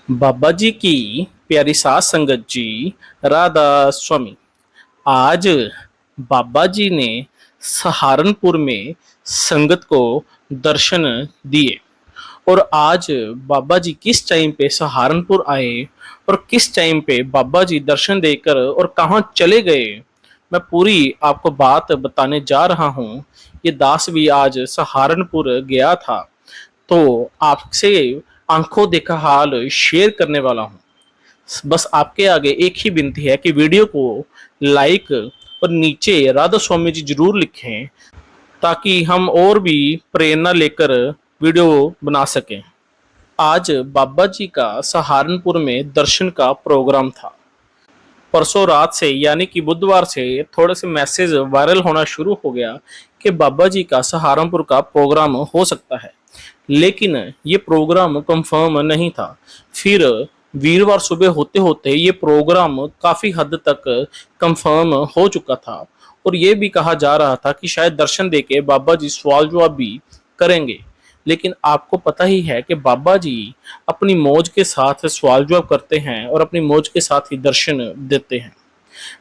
बाबा जी की प्यारी सास संगत जी, राधा स्वामी। आज बाबा जी ने सहारनपुर में संगत को दर्शन दिए। और आज बाबा जी किस टाइम पे सहारनपुर आए और किस टाइम पे बाबा जी दर्शन देकर और कहाँ चले गए, मैं पूरी आपको बात बताने जा रहा हूँ। ये दास भी आज सहारनपुर गया था, तो आपसे आंखों देखा हाल शेयर करने वाला हूँ। बस आपके आगे एक ही विनती है कि वीडियो को लाइक और नीचे राधा स्वामी जी जरूर लिखें, ताकि हम और भी प्रेरणा लेकर वीडियो बना सकें। आज बाबा जी का सहारनपुर में दर्शन का प्रोग्राम था। परसों रात से यानी कि बुधवार से थोड़े से मैसेज वायरल होना शुरू हो गया कि बाबा जी का सहारनपुर का प्रोग्राम हो सकता है, लेकिन ये प्रोग्राम कंफर्म नहीं था। फिर वीरवार सुबह होते होते ये प्रोग्राम काफी हद तक कंफर्म हो चुका था और ये भी कहा जा रहा था कि शायद दर्शन देके बाबा जी सवाल जवाब भी करेंगे। लेकिन आपको पता ही है कि बाबा जी अपनी मौज के साथ सवाल जवाब करते हैं और अपनी मौज के साथ ही दर्शन देते हैं।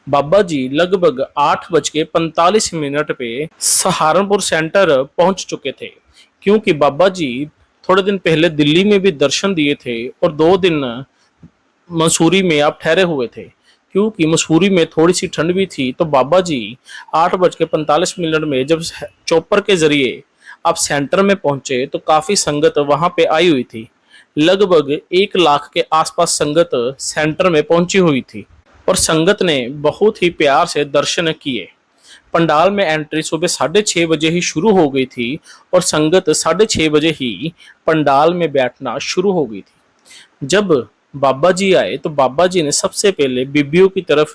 बाबा जी लगभग 8:45 पे सहारनपुर सेंटर पहुंच चुके थे, क्योंकि बाबा जी थोड़े दिन पहले दिल्ली में भी दर्शन दिए थे और 2 दिन मसूरी में आप ठहरे हुए थे। क्योंकि मसूरी में थोड़ी सी ठंड भी थी, तो बाबा जी 8:45 में जब चौपर के जरिए आप सेंटर में पहुंचे तो काफी संगत वहां पे आई हुई थी। लगभग 1 लाख के आसपास संगत सेंटर में पहुंची हुई थी और संगत ने बहुत ही प्यार से दर्शन किए। पंडाल में एंट्री सुबह 6:30 ही शुरू हो गई थी और संगत 6:30 ही पंडाल में बैठना शुरू हो गई थी। जब बाबा जी आए तो बाबा जी ने सबसे पहले बीबियों की तरफ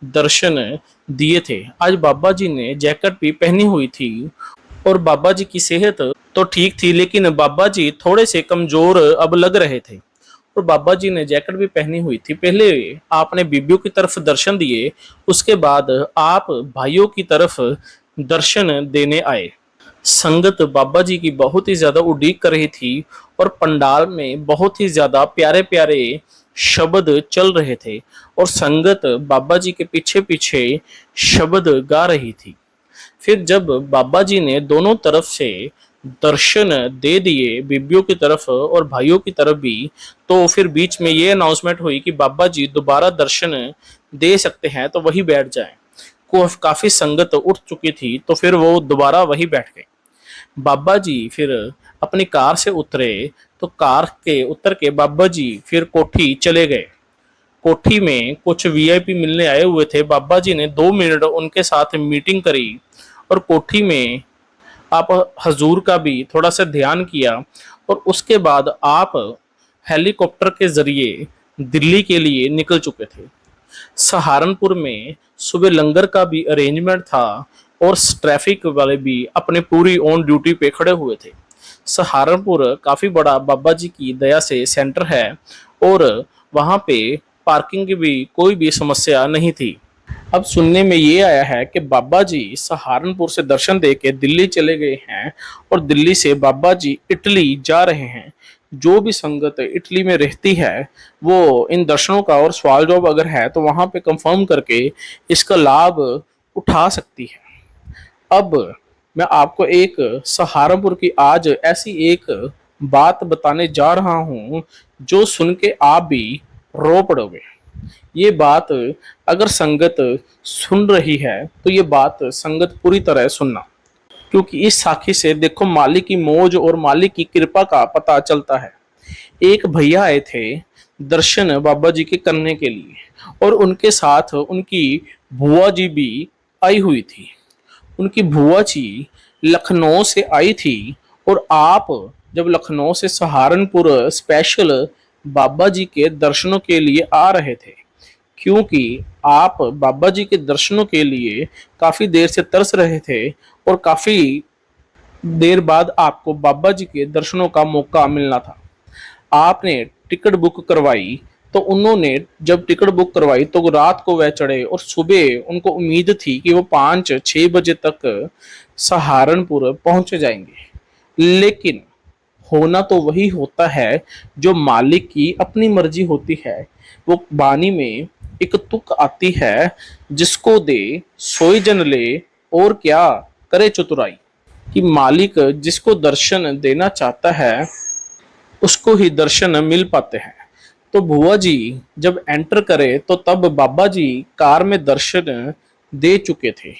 दर्शन दिए थे। आज बाबा जी ने जैकेट भी पहनी हुई थी और बाबा जी की सेहत तो ठीक थी, लेकिन बाबा जी थोड़े से कमजोर अब लग रहे थे और बाबा जी ने जैकेट भी पहनी हुई थी। पहले आपने बीबियों की तरफ दर्शन दिए, उसके बाद आप भाइयों की तरफ दर्शन देने आए। संगत बाबा जी की बहुत ही ज्यादा उड़ीक कर रही थी और पंडाल में बहुत ही ज्यादा प्यारे प्यारे शब्द चल रहे थे और संगत बाबा जी के पीछे पीछे शब्द गा रही थी। फिर जब बाबा जी ने दोनों तरफ से दर्शन दे दिए, बीबियों की तरफ और भाइयों की तरफ भी, तो फिर बीच में ये अनाउंसमेंट हुई कि बाबा जी दोबारा दर्शन दे सकते हैं, तो वही बैठ जाएं। काफी संगत उठ चुकी थी, तो फिर वो दोबारा वही बैठ गए। बाबा जी फिर अपनी कार से उतरे, तो कार के उतर के बाबा जी फिर कोठी चले गए। कोठी में कुछ वीआईपी मिलने आए हुए थे। बाबा जी ने 2 मिनट उनके साथ मीटिंग करी और कोठी में आप हजूर का भी थोड़ा सा ध्यान किया और उसके बाद आप हेलीकॉप्टर के जरिए दिल्ली के लिए निकल चुके थे। सहारनपुर में सुबह लंगर का भी अरेंजमेंट था और ट्रैफिक वाले भी अपने पूरी ऑन ड्यूटी पे खड़े हुए थे। सहारनपुर काफी बड़ा बाबा जी की दया से सेंटर है और वहां पे पार्किंग की भी कोई भी समस्या नहीं थी। अब सुनने में ये आया है कि बाबा जी सहारनपुर से दर्शन दे के दिल्ली चले गए हैं और दिल्ली से बाबा जी इटली जा रहे हैं। जो भी संगत इटली में रहती है वो इन दर्शनों का और सवाल जवाब अगर है तो वहां पे कंफर्म करके इसका लाभ उठा सकती है। अब मैं आपको एक सहारनपुर की आज ऐसी एक बात बताने जा रहा हूं जो सुन के आप भी रो पड़ोगे। ये बात अगर संगत सुन रही है तो ये बात संगत पूरी तरह सुनना, क्योंकि इस साखी से देखो मालिक की मौज और मालिक की कृपा का पता चलता है। एक भैया आए थे दर्शन बाबा जी के करने के लिए और उनके साथ उनकी बुआ जी भी आई हुई थी। उनकी बुआ जी लखनऊ से आई थी और आप जब लखनऊ से सहारनपुर स्पेशल बाबा जी के दर्शनों के लिए आ रहे थे, क्योंकि आप बाबा जी के दर्शनों के लिए काफी देर से तरस रहे थे और काफी देर बाद आपको बाबा जी के दर्शनों का मौका मिलना था। आपने टिकट बुक करवाई, तो उन्होंने जब टिकट बुक करवाई तो रात को वह चढ़े और सुबह उनको उम्मीद थी कि वो 5-6 बजे तक सहारनपुर पहुंच जाएंगे। लेकिन होना तो वही होता है जो मालिक की अपनी मर्जी होती है। वो बानी में एक तुक आती है, जिसको दे सोई जन ले, और क्या करे चतुराई। कि मालिक जिसको दर्शन देना चाहता है उसको ही दर्शन मिल पाते हैं। तो बुआ जी जब एंटर करे तो तब बाबा जी कार में दर्शन दे चुके थे,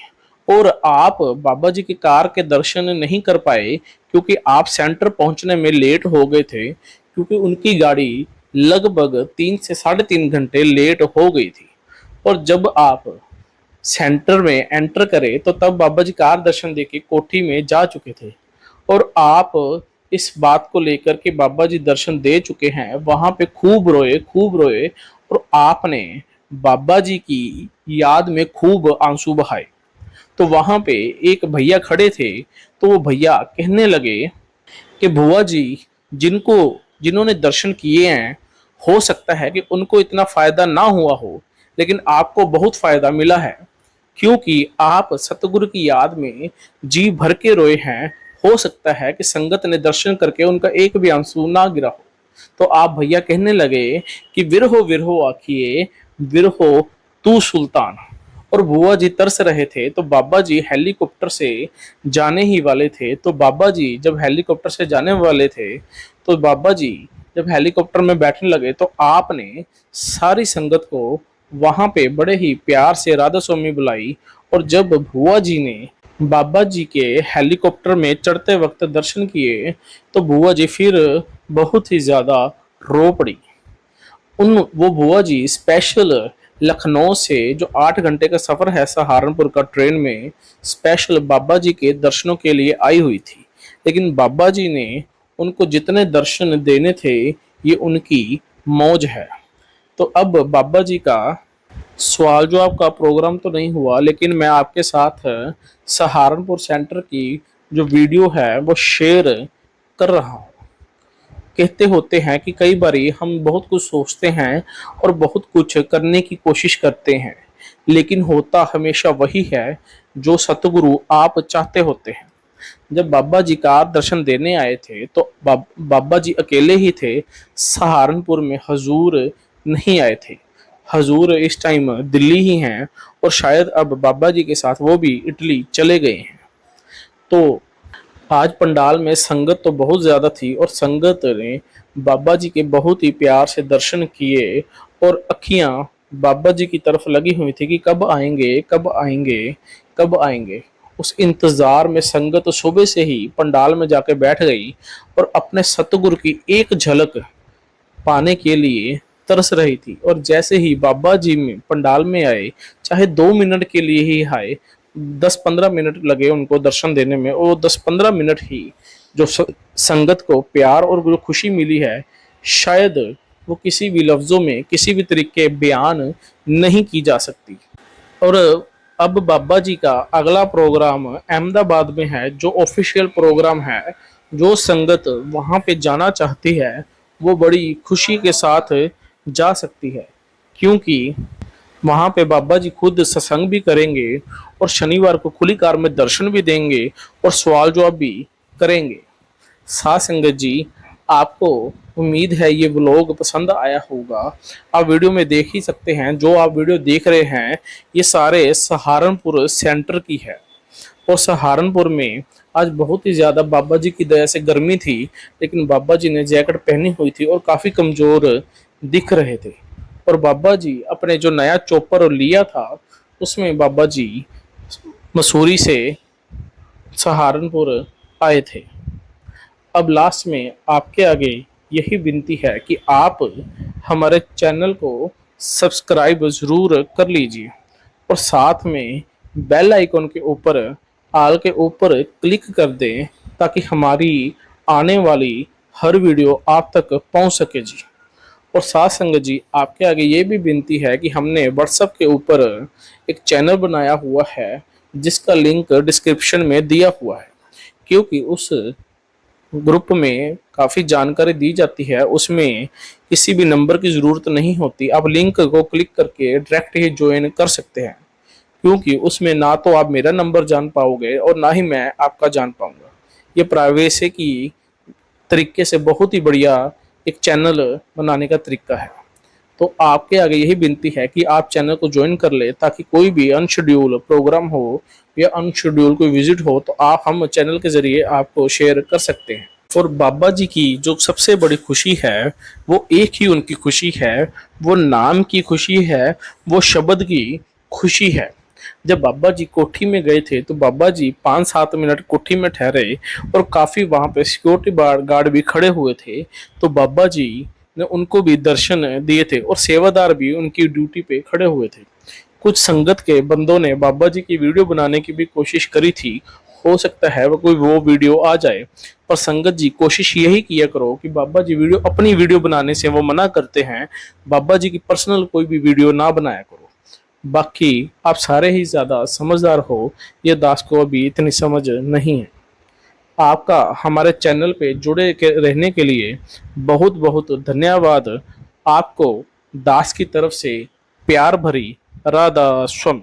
और आप बाबा जी की कार के दर्शन नहीं कर पाए क्योंकि आप सेंटर पहुंचने में लेट हो गए थे, क्योंकि उनकी गाड़ी लगभग 3 से 3.5 घंटे लेट हो गई थी। और जब आप सेंटर में एंटर करे तो तब बाबा जी कार दर्शन देके कोठी में जा चुके थे, और आप इस बात को लेकर के बाबा जी दर्शन दे चुके हैं, वहां पे खूब रोए खूब रोए, और आपने बाबा जी की याद में खूब आंसू बहाए। तो वहां पे एक भैया खड़े थे, तो वो भैया कहने लगे कि बुआ जी जिनको जिन्होंने दर्शन किए हैं, हो सकता है कि उनको इतना फायदा ना हुआ हो, लेकिन आपको बहुत फायदा मिला है, क्योंकि आप सतगुरु की याद में जी भर के रोए हैं। हो सकता है कि संगत ने दर्शन करके उनका एक भी आंसू ना गिरा हो। तो आप भैया कहने लगे कि विरहो विरहो आखिए, विरहो तू सुल्तान। और बुआ जी तरस रहे थे, तो बाबा जी हेलीकॉप्टर से जाने ही वाले थे। तो बाबा जी जब हेलीकॉप्टर से जाने वाले थे, तो बाबा जी जब हेलीकॉप्टर में बैठने लगे, तो आपने सारी संगत को वहां पे बड़े ही प्यार से राधा स्वामी बुलाई। और जब बुआ जी ने बाबा जी के हेलीकॉप्टर में चढ़ते वक्त दर्शन किए, तो बुआ जी फिर बहुत ही ज्यादा रो पड़ी। उन वो बुआ जी स्पेशल लखनऊ से जो 8 घंटे का सफर है सहारनपुर का, ट्रेन में स्पेशल बाबा जी के दर्शनों के लिए आई हुई थी, लेकिन बाबा जी ने उनको जितने दर्शन देने थे ये उनकी मौज है। तो अब बाबा जी का सवाल जवाब का प्रोग्राम तो नहीं हुआ, लेकिन मैं आपके साथ सहारनपुर सेंटर की जो वीडियो है वो शेयर कर रहा हूँ। कहते होते हैं कि कई बारी हम बहुत कुछ सोचते हैं और बहुत कुछ करने की कोशिश करते हैं, लेकिन होता हमेशा वही है जो सतगुरु आप चाहते होते हैं। जब बाबा जी का दर्शन देने आए थे तो बाबा जी अकेले ही थे, सहारनपुर में हजूर नहीं आए थे। हजूर इस टाइम दिल्ली ही हैं, और शायद अब बाबा जी के साथ वो भी इटली चले गए हैं। तो आज पंडाल में संगत तो बहुत ज्यादा थी, और संगत ने बाबा जी के बहुत ही प्यार से दर्शन किए, और अखियां बाबा जी की तरफ लगी हुई थी कि कब आएंगे कब आएंगे कब आएंगे। उस इंतजार में संगत सुबह से ही पंडाल में जाके बैठ गई, और अपने सतगुरु की एक झलक पाने के लिए तरस रही थी। और जैसे ही बाबा जी में पंडाल में आए, चाहे 2 मिनट के लिए ही आए, 10-15 मिनट लगे उनको दर्शन देने में, और 10-15 मिनट ही जो संगत को प्यार और जो खुशी मिली है, शायद वो किसी भी लफ्जों में किसी भी तरीके बयान नहीं की जा सकती। और अब बाबा जी का अगला प्रोग्राम अहमदाबाद में है, जो ऑफिशियल प्रोग्राम है। जो संगत वहां पे जाना चाहती है वो बड़ी खुशी के साथ जा सकती है, क्योंकि वहां पे बाबा जी खुद सत्संग भी करेंगे, और शनिवार को खुली कार में दर्शन भी देंगे, और सवाल जवाब भी करेंगे। साथ संगत जी, आपको उम्मीद है ये व्लॉग पसंद आया होगा। आप वीडियो में देख ही सकते हैं, जो आप वीडियो देख रहे हैं ये सारे सहारनपुर सेंटर की है। और सहारनपुर में आज बहुत ही ज़्यादा बाबा जी की दया से गर्मी थी, लेकिन बाबा जी ने जैकेट पहनी हुई थी और काफ़ी कमज़ोर दिख रहे थे। और बाबा जी अपने जो नया चॉपर लिया था उसमें बाबा जी मसूरी से सहारनपुर आए थे। अब लास्ट में आपके आगे यही विनती है कि आप हमारे चैनल को सब्सक्राइब ज़रूर कर लीजिए, और साथ में बेल आइकन के ऊपर आल के ऊपर क्लिक कर दें, ताकि हमारी आने वाली हर वीडियो आप तक पहुंच सके जी। और साथ संगत जी, आपके आगे ये भी विनती है कि हमने व्हाट्सएप के ऊपर एक चैनल बनाया हुआ है, जिसका लिंक डिस्क्रिप्शन में दिया हुआ है, क्योंकि उस ग्रुप में काफ़ी जानकारी दी जाती है। उसमें किसी भी नंबर की ज़रूरत नहीं होती, आप लिंक को क्लिक करके डायरेक्ट ही ज्वाइन कर सकते हैं, क्योंकि उसमें ना तो आप मेरा नंबर जान पाओगे और ना ही मैं आपका जान पाऊंगा। ये प्राइवेसी की तरीके से बहुत ही बढ़िया एक चैनल बनाने का तरीका है। तो आपके आगे यही विनती है कि आप चैनल को ज्वाइन कर ले, ताकि कोई भी अनशेड्यूल प्रोग्राम हो या अनशेड्यूल कोई विजिट हो तो आप हम चैनल के जरिए आपको शेयर कर सकते हैं। और बाबा जी की जो सबसे बड़ी खुशी है वो एक ही उनकी खुशी है, वो नाम की खुशी है, वो शब्द की खुशी है। जब बाबा जी कोठी में गए थे तो बाबा जी 5-7 मिनट कोठी में ठहरे और काफी वहां पे सिक्योरिटी गार्ड भी खड़े हुए थे। तो बाबा जी ने उनको भी दर्शन दिए थे और सेवादार भी उनकी ड्यूटी पे खड़े हुए थे। कुछ संगत के बंदों ने बाबा जी की वीडियो बनाने की भी कोशिश करी थी, हो सकता है वो वीडियो आ जाए। पर संगत जी कोशिश यही किया करो कि बाबा जी अपनी वीडियो बनाने से वो मना करते हैं, बाबा जी की पर्सनल कोई भी वीडियो ना बनाया करो। बाकी आप सारे ही ज्यादा समझदार हो, ये दास को अभी इतनी समझ नहीं है। आपका हमारे चैनल पे रहने के लिए बहुत बहुत धन्यवाद। आपको दास की तरफ से प्यार भरी राधा स्वामी।